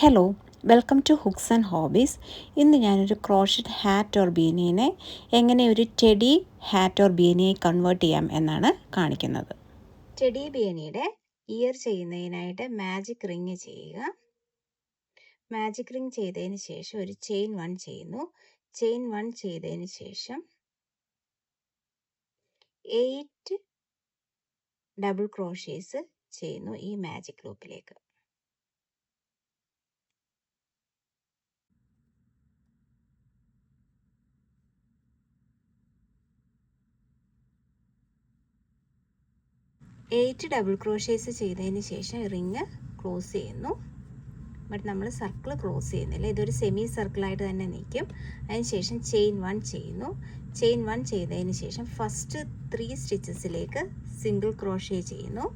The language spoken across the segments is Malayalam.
Hello, welcome to hooks and hobbies. ഇന്ന് ഞാനൊരു ക്രോഷറ്റ് ഹാറ്റ് ഓർ ബീനീനെ എങ്ങനെ ഒരു ടെഡി ഹാറ്റ് ഓർ ബീനിയെ കൺവേർട്ട് ചെയ്യാം എന്നാണ് കാണിക്കുന്നത്. ടെഡി ബീനിയുടെ ഇയർ ചെയ്യുന്നതിനായിട്ട് മാജിക് റിങ് ചെയ്യുക. മാജിക് റിങ് ചെയ്തതിന് ശേഷം ഒരു ചെയിൻ 1 ചെയ്യുന്നു. ചെയിൻ 1 ചെയ്തതിന് ശേഷം 8 ഡബിൾ ക്രോഷേസ് ചെയ്യുന്നു ഈ മാജിക് ലൂപ്പിലേക്ക്. എയ്റ്റ് ഡബിൾ ക്രോഷേസ് ചെയ്തതിന് ശേഷം റിങ് ക്ലോസ് ചെയ്യുന്നു. ബട്ട് നമ്മൾ സർക്കിൾ ക്ലോസ് ചെയ്യുന്നില്ല, ഇതൊരു സെമി സർക്കിളായിട്ട് തന്നെ നിൽക്കും. അതിനുശേഷം ചെയിൻ 1 ചെയ്യുന്നു. ചെയിൻ 1 ചെയ്തതിന് ശേഷം ഫസ്റ്റ് 3 സ്റ്റിച്ചസിലേക്ക് സിംഗിൾ ക്രോഷേ ചെയ്യുന്നു.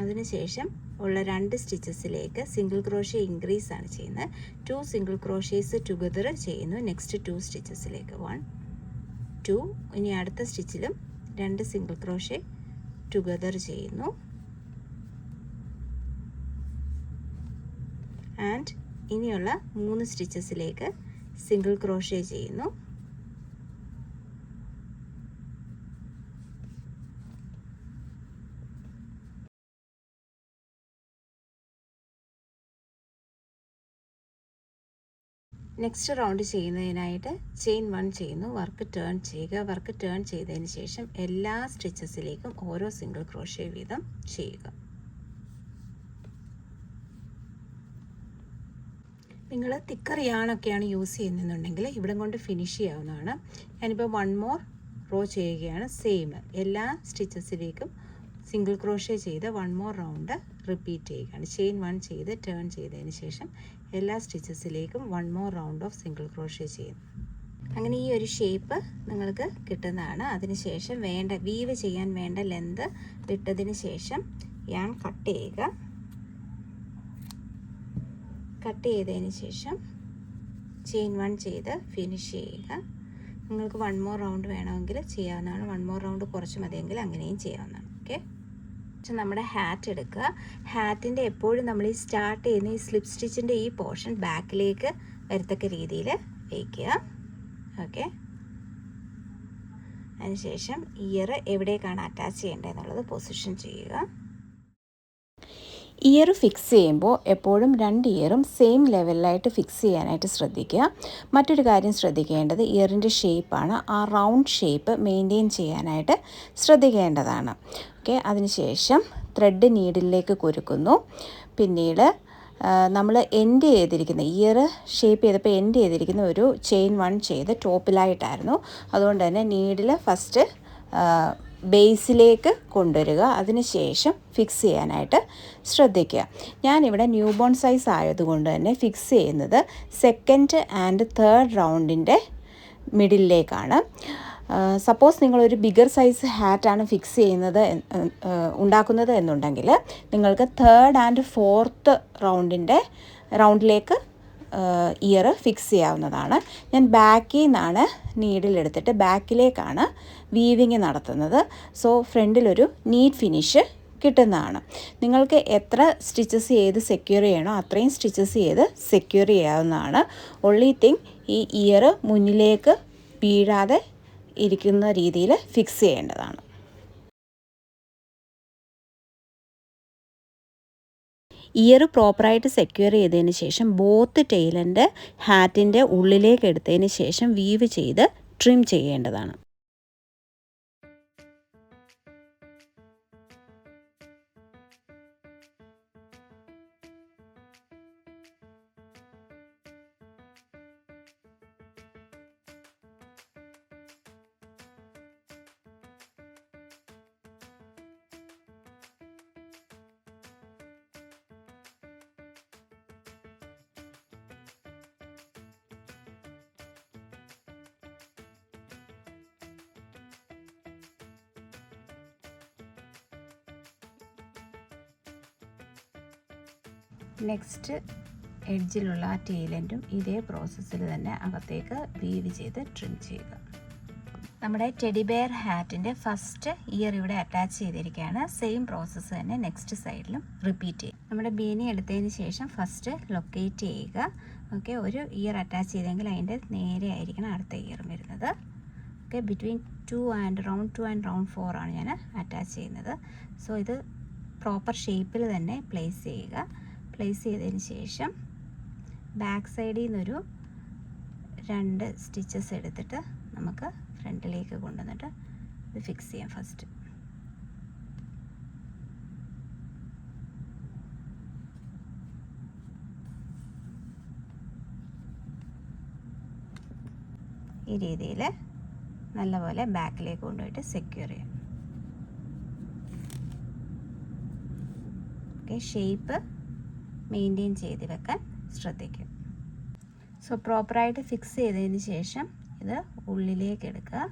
അതിനുശേഷം ഉള്ള 2 സ്റ്റിച്ചസിലേക്ക് സിംഗിൾ ക്രോഷേ ഇൻക്രീസ് ആണ് ചെയ്യുന്നത്. 2 സിംഗിൾ ക്രോഷേസ് ടുഗദർ ചെയ്യുന്നു നെക്സ്റ്റ് 2 സ്റ്റിച്ചസിലേക്ക്. 1 2. ഇനി അടുത്ത സ്റ്റിച്ചിലും 2 സിംഗിൾ ക്രോഷേ ടുഗദർ ചെയ്യുന്നു. ആൻഡ് ഇനിയുള്ള 3 സ്റ്റിച്ചസിലേക്ക് സിംഗിൾ ക്രോഷേ ചെയ്യുന്നു. നെക്സ്റ്റ് റൗണ്ട് ചെയ്യുന്നതിനായിട്ട് ചെയിൻ 1 ചെയ്യുന്നു. വർക്ക് ടേൺ ചെയ്യുക. വർക്ക് ടേൺ ചെയ്തതിന് ശേഷം എല്ലാ സ്റ്റിച്ചസിലേക്കും ഓരോ സിംഗിൾ ക്രോഷേ വീതം ചെയ്യുക. നിങ്ങൾ തിക്കർ യാണൊക്കെയാണ് യൂസ് ചെയ്യുന്നതെന്നുണ്ടെങ്കിൽ ഇവിടെ കൊണ്ട് ഫിനിഷ് ചെയ്യാവുന്നതാണ്. ഞാനിപ്പോൾ 1 മോർ റോ ചെയ്യുകയാണ്. സെയിം എല്ലാ സ്റ്റിച്ചസിലേക്കും സിംഗിൾ ക്രോഷേ ചെയ്ത് 1 മോർ റൗണ്ട് റിപ്പീറ്റ് ചെയ്യുകയാണ്. ചെയിൻ 1 ചെയ്ത് ടേൺ ചെയ്തതിന് ശേഷം എല്ലാ സ്റ്റിച്ചസിലേക്കും 1 more round of single crochet ചെയ്യുന്നു. അങ്ങനെ ഈ ഒരു ഷേപ്പ് നിങ്ങൾക്ക് കിട്ടുന്നതാണ്. അതിനുശേഷം വേണ്ട വീവ് ചെയ്യാൻ വേണ്ട ലെന്ത് വിട്ടതിന് ശേഷം യാൺ കട്ട് ചെയ്യുക. കട്ട് ചെയ്തതിന് ശേഷം ചെയിൻ 1 ചെയ്ത് ഫിനിഷ് ചെയ്യുക. നിങ്ങൾക്ക് 1 മോർ റൗണ്ട് വേണമെങ്കിൽ ചെയ്യാവുന്നതാണ്. 1 മോർ റൗണ്ട് കുറച്ച് മതിയെങ്കിൽ അങ്ങനെയും ചെയ്യാവുന്നതാണ്. ഓക്കെ, നമ്മുടെ ഹാറ്റ് എടുക്കുക. ഹാറ്റിൻ്റെ എപ്പോഴും നമ്മൾ ഈ സ്റ്റാർട്ട് ചെയ്യുന്ന ഈ സ്ലിപ്പ് സ്റ്റിച്ചിൻ്റെ ഈ പോർഷൻ ബാക്കിലേക്ക് വരത്തക്ക രീതിയിൽ വയ്ക്കുക. ഓക്കെ, അതിനുശേഷം ഇയർ എവിടേക്കാണ് അറ്റാച്ച് ചെയ്യേണ്ടതെന്നുള്ളത് പൊസിഷൻ ചെയ്യുക. ഇയർ ഫിക്സ് ചെയ്യുമ്പോൾ എപ്പോഴും 2 ഇയറും സെയിം ലെവലിലായിട്ട് ഫിക്സ് ചെയ്യാനായിട്ട് ശ്രദ്ധിക്കുക. മറ്റൊരു കാര്യം ശ്രദ്ധിക്കേണ്ടത് ഇയറിൻ്റെ ഷേപ്പാണ്. ആ റൗണ്ട് ഷേപ്പ് മെയിൻറ്റെയിൻ ചെയ്യാനായിട്ട് ശ്രദ്ധിക്കേണ്ടതാണ്. ഓക്കെ, അതിനുശേഷം ത്രെഡ് നീഡിലേക്ക് കുരുക്കുന്നു. പിന്നീട് നമ്മൾ എൻഡ് ചെയ്തിരിക്കുന്ന ഇയർ ഷേപ്പ് ചെയ്തപ്പോൾ എൻഡ് ചെയ്തിരിക്കുന്ന ഒരു ചെയിൻ 1 ചെയ്ത് ടോപ്പിലായിട്ടായിരുന്നു. അതുകൊണ്ട് തന്നെ നീഡിൽ ഫസ്റ്റ് ബേസിലേക്ക് കൊണ്ടുവരിക. അതിനുശേഷം ഫിക്സ് ചെയ്യാനായിട്ട് ശ്രദ്ധിക്കുക. ഞാനിവിടെ ന്യൂ ബോൺ സൈസ് ആയതുകൊണ്ട് തന്നെ ഫിക്സ് ചെയ്യുന്നത് സെക്കൻഡ് ആൻഡ് തേർഡ് റൗണ്ടിൻ്റെ മിഡിലേക്കാണ്. സപ്പോസ് നിങ്ങളൊരു ബിഗർ സൈസ് ഹാറ്റാണ് ഫിക്സ് ചെയ്യുന്നത് ഉണ്ടാക്കുന്നത് എന്നുണ്ടെങ്കിൽ നിങ്ങൾക്ക് തേർഡ് ആൻഡ് ഫോർത്ത് റൗണ്ടിലേക്ക് ഇയർ ഫിക്സ് ചെയ്യാവുന്നതാണ്. ഞാൻ ബാക്കിൽ നിന്നാണ് നീഡിലെടുത്തിട്ട് ബാക്കിലേക്കാണ് വീവിങ് നടത്തുന്നത്. സോ ഫ്രണ്ടിലൊരു നീറ്റ് ഫിനിഷ് കിട്ടുന്നതാണ്. നിങ്ങൾക്ക് എത്ര സ്റ്റിച്ചസ് ചെയ്ത് സെക്യൂർ ചെയ്യണോ അത്രയും സ്റ്റിച്ചസ് ചെയ്ത് സെക്യൂർ ചെയ്യാവുന്നതാണ്. ഓൺലി തിങ് ഈ ഇയർ മുന്നിലേക്ക് വീഴാതെ ഇരിക്കുന്ന രീതിയിൽ ഫിക്സ് ചെയ്യേണ്ടതാണ്. ഇയർ പ്രോപ്പറായിട്ട് സെക്യൂർ ചെയ്തതിന് ശേഷം ബോത്ത് ടെയിലിൻ്റെ ഹാറ്റിൻ്റെ ഉള്ളിലേക്ക് എടുത്തതിന് ശേഷം വീവ് ചെയ്ത് ട്രിം ചെയ്യേണ്ടതാണ്. നെക്സ്റ്റ് എഡ്ജിലുള്ള ആ ടെയിലെൻറ്റും ഇതേ പ്രോസസ്സിൽ തന്നെ അകത്തേക്ക് വീവ് ചെയ്ത് ട്രിം ചെയ്യുക. നമ്മുടെ ടെഡി ബെയർ ഹാറ്റിൻ്റെ ഫസ്റ്റ് ഇയർ ഇവിടെ അറ്റാച്ച് ചെയ്തിരിക്കുകയാണ്. സെയിം പ്രോസസ്സ് തന്നെ നെക്സ്റ്റ് സൈഡിലും റിപ്പീറ്റ് ചെയ്യും. നമ്മുടെ ബീനി എടുത്തതിന് ശേഷം ഫസ്റ്റ് ലൊക്കേറ്റ് ചെയ്യുക. ഓക്കെ, ഒരു ഇയർ അറ്റാച്ച് ചെയ്തെങ്കിൽ അതിൻ്റെ നേരെ ആയിരിക്കണം അടുത്ത ഇയർ വരുന്നത്. ഓക്കെ, ബിറ്റ്വീൻ 2 ആൻഡ് റൗണ്ട് 4 ആണ് ഞാൻ അറ്റാച്ച് ചെയ്യുന്നത്. സോ ഇത് പ്രോപ്പർ ഷേപ്പിൽ തന്നെ പ്ലേസ് ചെയ്യുക. പ്ലേസ് ചെയ്തതിന് ശേഷം ബാക്ക് സൈഡിൽ നിന്നൊരു 2 സ്റ്റിച്ചസ് എടുത്തിട്ട് നമുക്ക് ഫ്രണ്ടിലേക്ക് കൊണ്ടുവന്നിട്ട് ഇത് ഫിക്സ് ചെയ്യാം. ഫസ്റ്റ് ഈ രീതിയിൽ നല്ലപോലെ ബാക്കിലേക്ക് കൊണ്ടുപോയിട്ട് സെക്യൂർ ചെയ്യാം. ഓക്കെ, ഷേപ്പ് മെയിൻറ്റെയിൻ ചെയ്ത് വെക്കാൻ ശ്രദ്ധിക്കും. സോ പ്രോപ്പറായിട്ട് ഫിക്സ് ചെയ്തതിന് ശേഷം ഇത് ഉള്ളിലേക്ക് എടുക്കുക.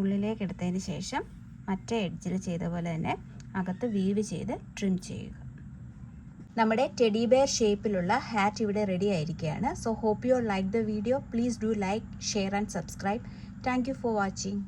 ഉള്ളിലേക്ക് എടുത്തതിന് ശേഷം മറ്റേ എഡ്ജിൽ ചെയ്ത പോലെ തന്നെ അകത്ത് വീവ് ചെയ്ത് ട്രിം ചെയ്യുക. നമ്മുടെ ടെഡി ബെയർ ഷേപ്പിലുള്ള ഹാറ്റ് ഇവിടെ റെഡി ആയിരിക്കുകയാണ്. So hope you like the video. Please do like, share and subscribe. Thank you for watching.